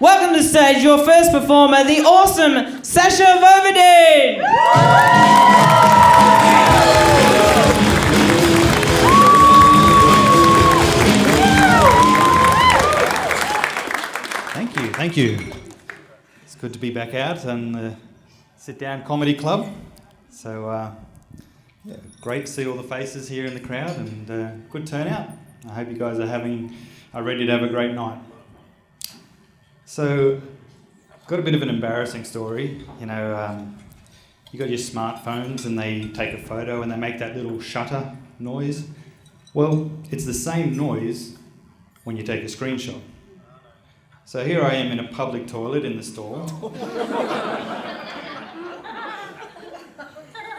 welcome to the stage your first performer, the awesome Sascha Voevodin! Thank you. It's good to be back out on the Sit Down Comedy Club. So, great to see all the faces here in the crowd and good turnout. I hope you guys are ready to have a great night. So, got a bit of an embarrassing story. You know, you got your smartphones and they take a photo and they make that little shutter noise. Well, it's the same noise when you take a screenshot. So here I am in a public toilet in the store.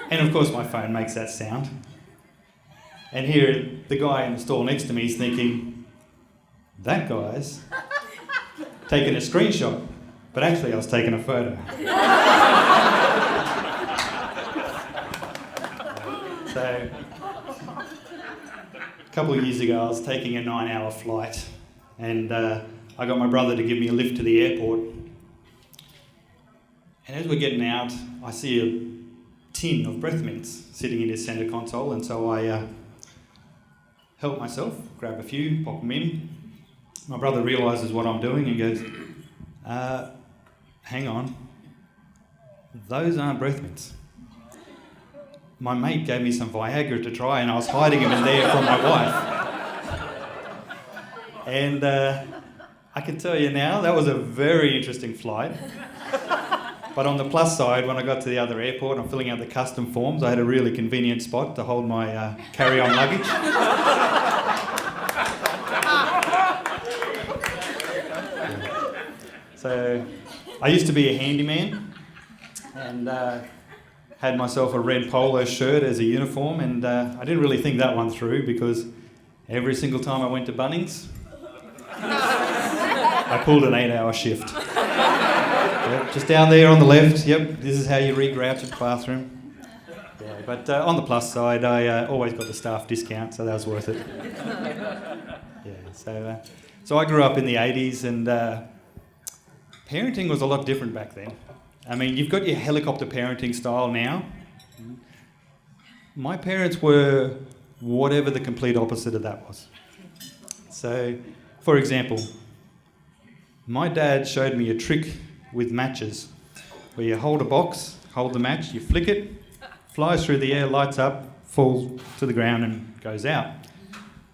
And of course my phone makes that sound. And here the guy in the stall next to me is thinking, that guy's taking a screenshot. But actually I was taking a photo. So a couple of years ago I was taking a 9-hour flight and I got my brother to give me a lift to the airport. And as we're getting out, I see a tin of breath mints sitting in his centre console, and so I help myself, grab a few, pop them in. My brother realises what I'm doing and goes, hang on, those aren't breath mints. My mate gave me some Viagra to try and I was hiding them in there from my wife. And I can tell you now, that was a very interesting flight. But on the plus side, when I got to the other airport, I'm filling out the custom forms, I had a really convenient spot to hold my carry-on luggage. So, I used to be a handyman and had myself a red polo shirt as a uniform, and I didn't really think that one through because every single time I went to Bunnings, I pulled an 8-hour shift. Yep, just down there on the left, yep, this is how you regrouch at the bathroom. Yeah, but on the plus side, I always got the staff discount, so that was worth it. Yeah, so I grew up in the 80s and parenting was a lot different back then. I mean, you've got your helicopter parenting style now. My parents were whatever the complete opposite of that was. So, for example, my dad showed me a trick with matches where you hold a box, hold the match, you flick it, flies through the air, lights up, falls to the ground and goes out.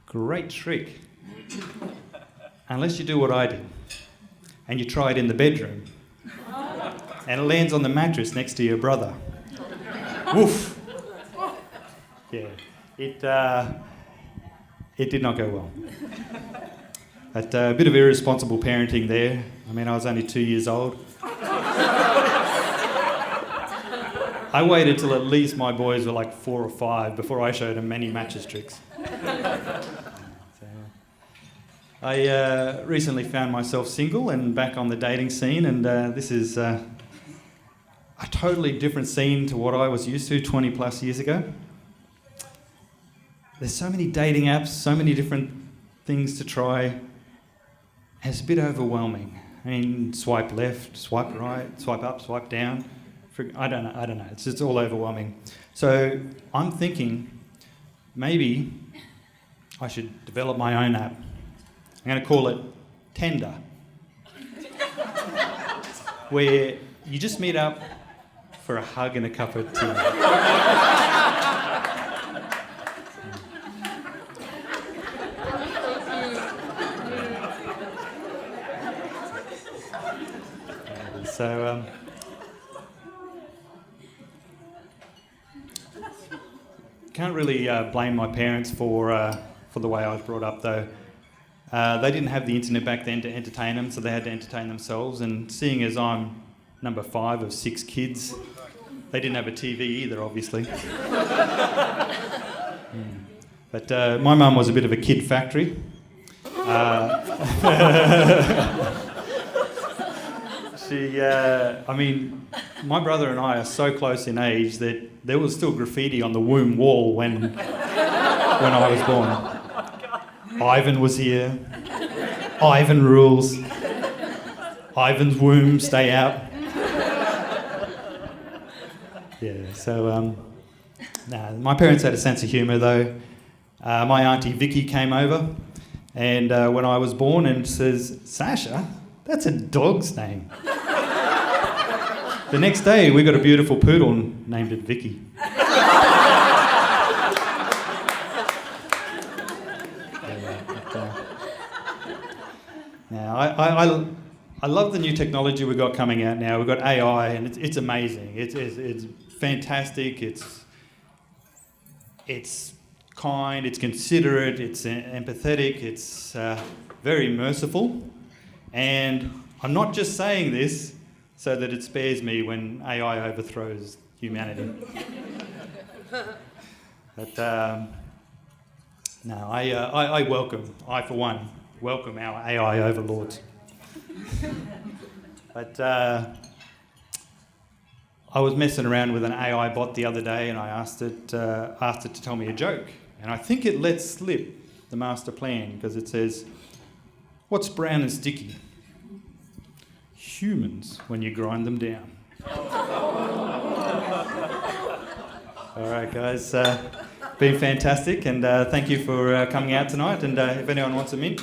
Great trick. Unless you do what I did and you try it in the bedroom and it lands on the mattress next to your brother. Woof. Yeah, it did not go well. But a bit of irresponsible parenting there. I mean, I was only 2 years old. I waited till at least my boys were like 4 or 5 before I showed them many matches tricks. I recently found myself single and back on the dating scene, and this is a totally different scene to what I was used to 20 plus years ago. There's so many dating apps, so many different things to try. It's a bit overwhelming. I mean, swipe left, swipe right, swipe up, swipe down. I don't know. It's just all overwhelming. So I'm thinking maybe I should develop my own app. I'm going to call it Tender, where you just meet up for a hug and a cup of tea. So, can't really blame my parents for the way I was brought up, though. They didn't have the internet back then to entertain them, so they had to entertain themselves. And seeing as I'm number 5 of 6 kids, they didn't have a TV either, obviously. But my mum was a bit of a kid factory. I mean, my brother and I are so close in age that there was still graffiti on the womb wall when I was born. Ivan was here. Ivan rules. Ivan's womb, stay out. Yeah, so, my parents had a sense of humour though. My auntie Vicky came over, and when I was born, and says, "Sasha, that's a dog's name." The next day, we got a beautiful poodle and named it Vicky. Now, I love the new technology we've got coming out now. We've got AI, and it's amazing. It's fantastic. It's kind. It's considerate. It's empathetic. It's very merciful. And I'm not just saying this so that it spares me when AI overthrows humanity. But I for one, welcome our AI overlords. But I was messing around with an AI bot the other day, and I asked it to tell me a joke. And I think it let slip the master plan, because it says, "What's brown and sticky? Humans when you grind them down." All right, guys. Been fantastic, and thank you for coming out tonight. And if anyone wants a mint,